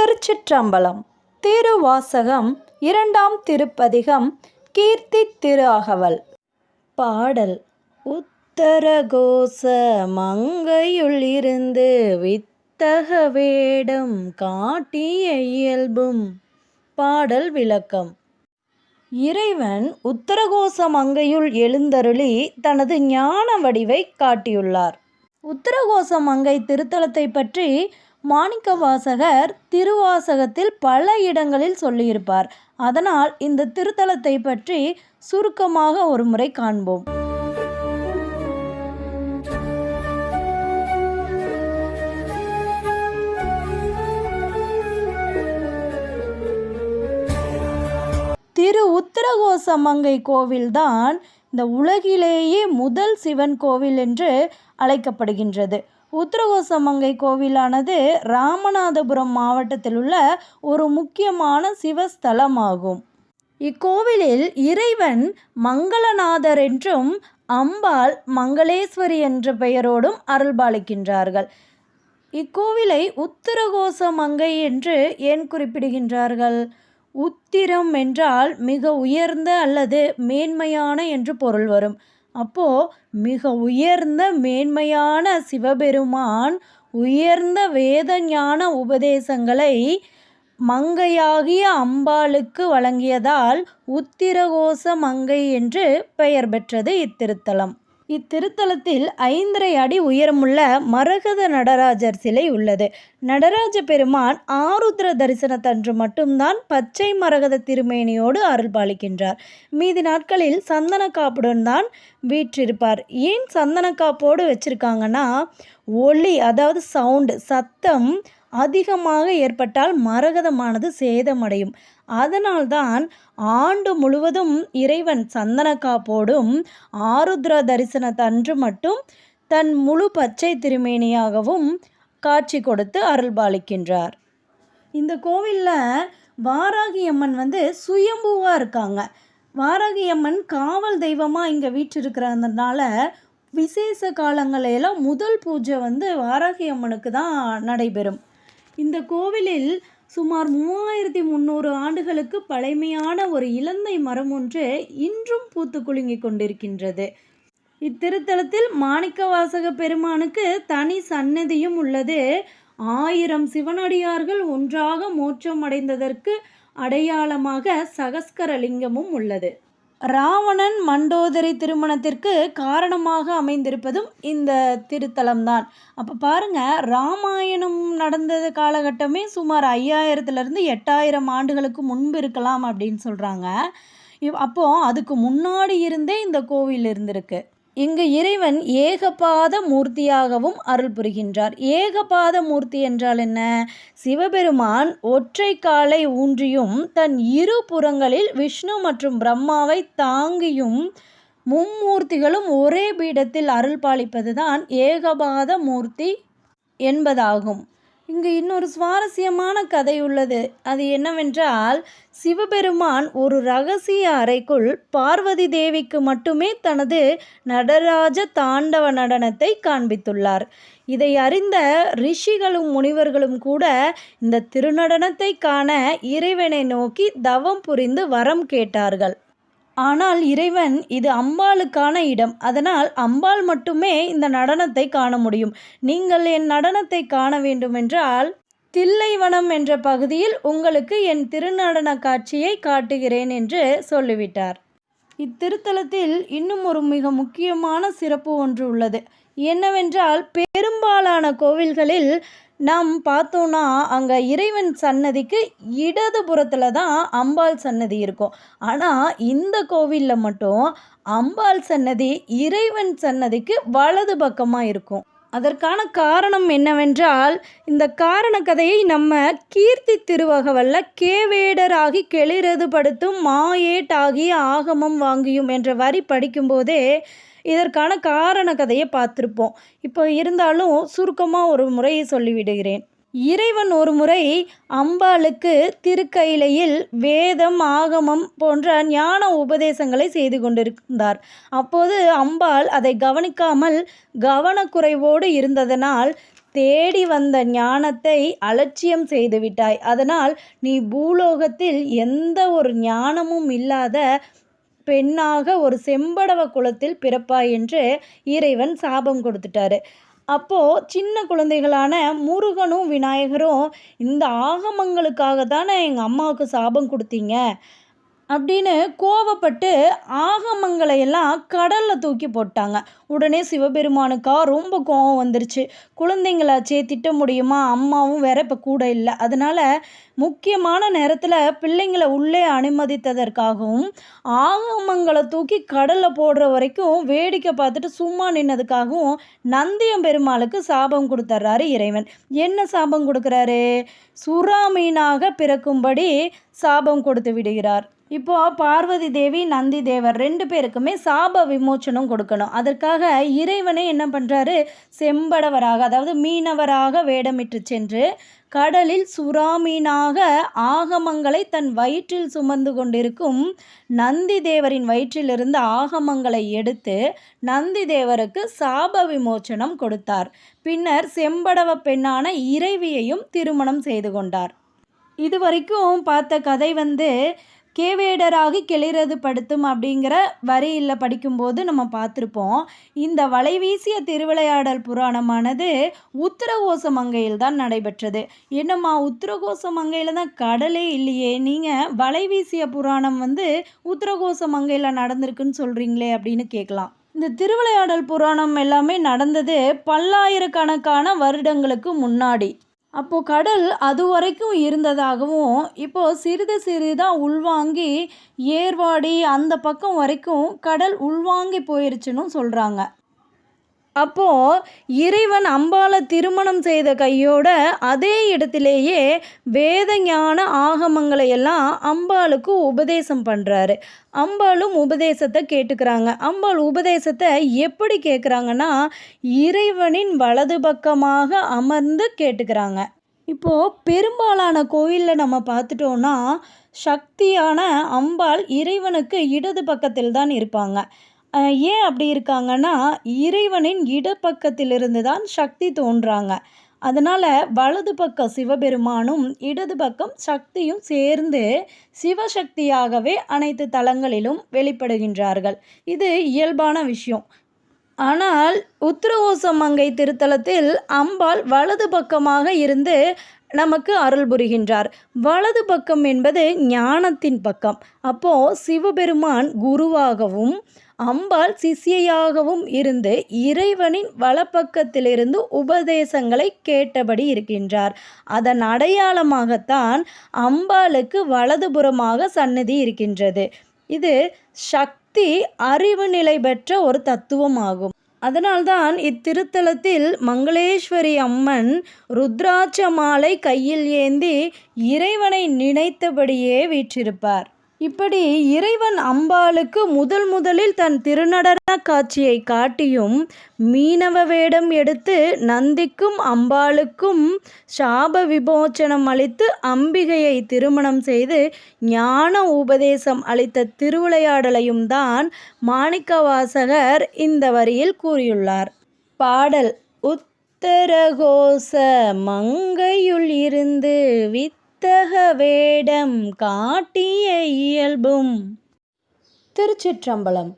திருச்சிற்றம்பலம். திருவாசகம். இரண்டாம் திருப்பதிகம். கீர்த்தி திரு அகவல். பாடல். உத்தரகோச மங்கையுள் இருந்து வித்தக வேடம் காட்டிய இயல்பும். பாடல் விளக்கம். இறைவன் உத்தரகோச மங்கையுள் எழுந்தருளி தனது ஞான வடிவை காட்டியுள்ளார். உத்தரகோச மங்கை திருத்தலத்தை பற்றி மாணிக்கவாசகர் திருவாசகத்தில் பல இடங்களில் சொல்லியிருப்பார். அதனால் இந்த திருத்தலத்தை பற்றி சுருக்கமாக ஒரு முறை காண்போம். திரு உத்தரகோச மங்கை கோவில்தான் இந்த உலகிலேயே முதல் சிவன் கோவில் என்று அழைக்கப்படுகின்றது. உத்தரகோச மங்கை கோவிலானது ராமநாதபுரம் மாவட்டத்தில் உள்ள ஒரு முக்கியமான சிவஸ்தலமாகும். இக்கோவிலில் இறைவன் மங்களநாதர் என்றும் அம்பாள் மங்களேஸ்வரி என்ற பெயரோடும் அருள்பாலிக்கின்றார்கள். இக்கோவிலை உத்தரகோச மங்கை என்று ஏன் குறிப்பிடுகின்றார்கள்? உத்திரம் என்றால் மிக உயர்ந்த அல்லது மேன்மையான என்று பொருள் வரும். அப்போ மிக உயர்ந்த மேன்மையான சிவபெருமான் உயர்ந்த வேத ஞான உபதேசங்களை மங்கையாகிய அம்பாளுக்கு வழங்கியதால் உத்திரகோச மங்கை என்று பெயர் பெற்றது இத்திருத்தலம். இத்திருத்தலத்தில் 5½ அடி உயரமுள்ள மரகத நடராஜர் சிலை உள்ளது. நடராஜ பெருமான் ஆருத்ர தரிசனத்தன்று மட்டும்தான் பச்சை மரகத திருமேனியோடு அருள்பாலிக்கின்றார். மீதி நாட்களில் சந்தன காப்புடன் தான் வீற்றிருப்பார். ஏன் சந்தன காப்போடு வச்சிருக்காங்கன்னா, ஒலி அதாவது சத்தம் அதிகமாக ஏற்பட்டால் மரகதமானது சேதமடையும். அதனால்தான் ஆண்டு முழுவதும் இறைவன் சந்தன காப்போடும் ஆருத்ரா தரிசனத்தன்று மட்டும் தன் முழு பச்சை திருமேனியாகவும் காட்சி கொடுத்து அருள்பாலிக்கின்றார். இந்த கோவிலில் வாராகியம்மன் சுயம்புவாக இருக்காங்க. வாராகியம்மன் காவல் தெய்வமாக இங்கே வீற்றிருக்கிறதுனால விசேஷ காலங்களெல்லாம் முதல் பூஜை வாராகியம்மனுக்கு தான் நடைபெறும். இந்த கோவிலில் சுமார் 3300 ஆண்டுகளுக்கு பழமையான ஒரு இலந்தை மரம் ஒன்று இன்றும் பூத்து குலுங்கி கொண்டிருக்கின்றது. இத்திருத்தலத்தில் மாணிக்கவாசக பெருமானுக்கு தனி சன்னதியும் உள்ளது. 1000 சிவனடியார்கள் ஒன்றாக மோட்சம் அடைந்ததற்கு அடையாளமாக சகஸ்கரலிங்கமும் உள்ளது. ராவணன் மண்டோதரி திருமணத்திற்கு காரணமாக அமைந்திருப்பதும் இந்த திருத்தலம்தான். அப்போ பாருங்கள், ராமாயணம் நடந்த காலகட்டமே சுமார் 5000 8000 ஆண்டுகளுக்கு முன்பு இருக்கலாம் அப்படின்னு சொல்கிறாங்க. அப்போது அதுக்கு முன்னாடி இருந்தே இந்த கோவில் இருந்திருக்கு. இங்கு இறைவன் ஏகபாத மூர்த்தியாகவும் அருள் புரிகின்றார். ஏகபாத மூர்த்தி என்றால் என்ன? சிவபெருமான் ஒற்றை காலை ஊன்றியும் தன் இரு புறங்களில் விஷ்ணு மற்றும் பிரம்மாவை தாங்கியும் மும்மூர்த்திகளும் ஒரே பீடத்தில் அருள் பாலிப்பதுதான் ஏகபாத மூர்த்தி என்பதாகும். இங்கு இன்னொரு சுவாரஸ்யமான கதை உள்ளது. அது என்னவென்றால், சிவபெருமான் ஒரு இரகசிய அறைக்குள் பார்வதி தேவிக்கு மட்டுமே தனது நடராஜ தாண்டவ நடனத்தை காண்பித்துள்ளார். இதை அறிந்த ரிஷிகளும் முனிவர்களும் கூட இந்த திருநடனத்தை காண இறைவனை நோக்கி தவம் புரிந்து வரம் கேட்டார்கள். ஆனால் இறைவன் இது அம்பாளுக்கான இடம், அதனால் அம்பாள் மட்டுமே இந்த நடனத்தை காண முடியும். நீங்கள் என் நடனத்தை காண வேண்டுமென்றால் தில்லைவனம் என்ற பகுதியில் உங்களுக்கு என் திருநடன காட்சியை காட்டுகிறேன் என்று சொல்லிவிட்டார். இத்திருத்தலத்தில் இன்னும் ஒரு மிக முக்கியமான சிறப்பு ஒன்று உள்ளது. என்னவென்றால், பெரும்பாலான கோவில்களில் நாம் பார்த்தோன்னா அங்கே இறைவன் சன்னதிக்கு இடது புறத்தில் தான் அம்பாள் சன்னதி இருக்கும். ஆனால் இந்த கோவிலில் மட்டும் அம்பாள் சன்னதி இறைவன் சன்னதிக்கு வலது பக்கமாக இருக்கும். அதற்கான காரணம் என்னவென்றால், இந்த காரண கதையை நம்ம கீர்த்தி திருவகவல்ல கேவேடராகி கெளிரது படுத்தும் மாயேட்டாகிய ஆகமம் வாங்கியும் என்ற வரி படிக்கும்போதே இதற்கான காரண கதையை பார்த்துருப்போம். இப்போ இருந்தாலும் சுருக்கமாக ஒரு முறையை சொல்லிவிடுகிறேன். இறைவன் ஒரு முறை அம்பாளுக்கு திருக்கையிலையில் வேதம் ஆகமம் போன்ற ஞான உபதேசங்களை செய்து கொண்டிருந்தார். அப்போது அம்பாள் அதை கவனிக்காமல் கவனக்குறைவோடு இருந்ததனால் தேடி வந்த ஞானத்தை அலட்சியம் செய்து விட்டாய். அதனால் நீ பூலோகத்தில் எந்த ஒரு ஞானமும் இல்லாத பெண்ணாக ஒரு செம்படவ குலத்தில் பிறப்பாய் என்று இறைவன் சாபம் கொடுத்துட்டாரு. அப்போது சின்ன குழந்தைகளான முருகனும் விநாயகரும் இந்த ஆகமங்களுக்காக தானே எங்கள் அம்மாவுக்கு சாபம் கொடுத்தீங்க அப்படின்னு கோவப்பட்டு ஆகமங்களை எல்லாம் கடலில் தூக்கி போட்டாங்க. உடனே சிவபெருமானுக்கா ரொம்ப கோவம் வந்துருச்சு. குழந்தைங்களாச்சே திட்ட முடியுமா, அம்மாவும் வேற இப்போ கூட இல்லை, அதனால முக்கியமான நேரத்தில் பிள்ளைங்களை உள்ளே அனுமதித்ததற்காகவும் ஆகமங்களை தூக்கி கடலில் போடுற வரைக்கும் வேடிக்கை பார்த்துட்டு சும்மா நின்னதுக்காகவும் நந்தியம் பெருமாளுக்கு சாபம் கொடுத்துட்றாரு இறைவன். என்ன சாபம் கொடுக்குறாரு? சுறா மீனாக பிறக்கும்படி சாபம் கொடுத்து விடுகிறார். இப்போ பார்வதி தேவி நந்தி தேவர் 2 பேருக்குமே சாப விமோச்சனம் கொடுக்கணும். அதற்காக இறைவனே என்ன பண்ணுறாரு? செம்படவராக, அதாவது மீனவராக வேடமிட்டு சென்று கடலில் சுறா மீனாக ஆகமங்களை தன் வயிற்றில் சுமந்து கொண்டிருக்கும் நந்தி தேவரின் வயிற்றிலிருந்து ஆகமங்களை எடுத்து நந்தி தேவருக்கு சாப விமோச்சனம் கொடுத்தார். பின்னர் செம்படவ பெண்ணான இறைவியையும் திருமணம் செய்து கொண்டார். இதுவரைக்கும் பார்த்த கதை கேவேடராகி கிளிரது படுத்தும் அப்படிங்கிற வரியில் படிக்கும்போது நம்ம பார்த்துருப்போம். இந்த வலைவீசிய திருவிளையாடல் புராணமானது உத்தரகோச மங்கையில் தான் நடைபெற்றது. என்னம்மா உத்தரகோச மங்கையில் தான் கடலே இல்லையே, நீங்கள் வலைவீசிய புராணம் உத்தரகோச மங்கையில் நடந்திருக்குன்னு சொல்கிறீங்களே அப்படின்னு கேட்கலாம். இந்த திருவிளையாடல் புராணம் எல்லாமே நடந்தது பல்லாயிரக்கணக்கான வருடங்களுக்கு முன்னாடி. அப்போது கடல் அது வரைக்கும் இருந்ததாகவும் இப்போது சிறிது சிறிதாக உள்வாங்கி ஏர்வாடி அந்த பக்கம் வரைக்கும் கடல் உள்வாங்கி போயிருச்சுன்னு சொல்கிறாங்க. அப்போது இறைவன் அம்பாளை திருமணம் செய்த கையோட அதே இடத்திலேயே வேத ஞான ஆகமங்களை எல்லாம் அம்பாளுக்கு உபதேசம் பண்ணுறாரு. அம்பாளும் உபதேசத்தை கேட்டுக்கிறாங்க. அம்பாள் உபதேசத்தை எப்படி கேட்குறாங்கன்னா, இறைவனின் வலது பக்கமாக அமர்ந்து கேட்டுக்கிறாங்க. இப்போது பெரும்பாலான கோயிலில் நம்ம பார்த்துட்டோன்னா சக்தியான அம்பாள் இறைவனுக்கு இடது பக்கத்தில் தான் இருப்பாங்க. ஏன் அப்படி இருக்காங்கன்னா, இறைவனின் இடப்பக்கத்திலிருந்து தான் சக்தி தோன்றாங்க. அதனால் வலது பக்கம் சிவபெருமானும் இடது பக்கம் சக்தியும் சேர்ந்து சிவசக்தியாகவே அனைத்து தலங்களிலும் வெளிப்படுகின்றார்கள். இது இயல்பான விஷயம். ஆனால் உத்தரகோசமங்கை திருத்தலத்தில் அம்பாள் வலது பக்கமாக இருந்து நமக்கு அருள் புரிகின்றார். வலது பக்கம் என்பது ஞானத்தின் பக்கம். அப்போது சிவபெருமான் குருவாகவும் அம்பாள் சிஷ்யையாகவும் இருந்து இறைவனின் வலப்பக்கத்திலிருந்து உபதேசங்களை கேட்டபடி இருக்கின்றார். அதன் அடையாளமாகத்தான் அம்பாளுக்கு வலதுபுறமாக சன்னதி இருக்கின்றது. இது சக்தி அறிவு நிலை பெற்ற ஒரு தத்துவமாகும். அதனால்தான் இத்திருத்தலத்தில் மங்களேஸ்வரி அம்மன் ருத்ராட்ச மாலை கையில் ஏந்தி இறைவனை நினைத்தபடியே வீற்றிருப்பார். இப்படி இறைவன் அம்பாளுக்கு முதலில் தன் திருநடன காட்சியை காட்டியும் மீனவ வேடம் எடுத்து நந்திக்கும் அம்பாளுக்கும் சாப விமோச்சனம் அளித்து அம்பிகையை திருமணம் செய்து ஞான உபதேசம் அளித்த திருவிளையாடலையும் தான் மாணிக்கவாசகர் இந்த வரியில் கூறியுள்ளார். பாடல்: உத்தரகோச மங்கையுள் இருந்து வித்தக வேடம் காட்டிய இயல்பும். திருச்சிற்றம்பலம்.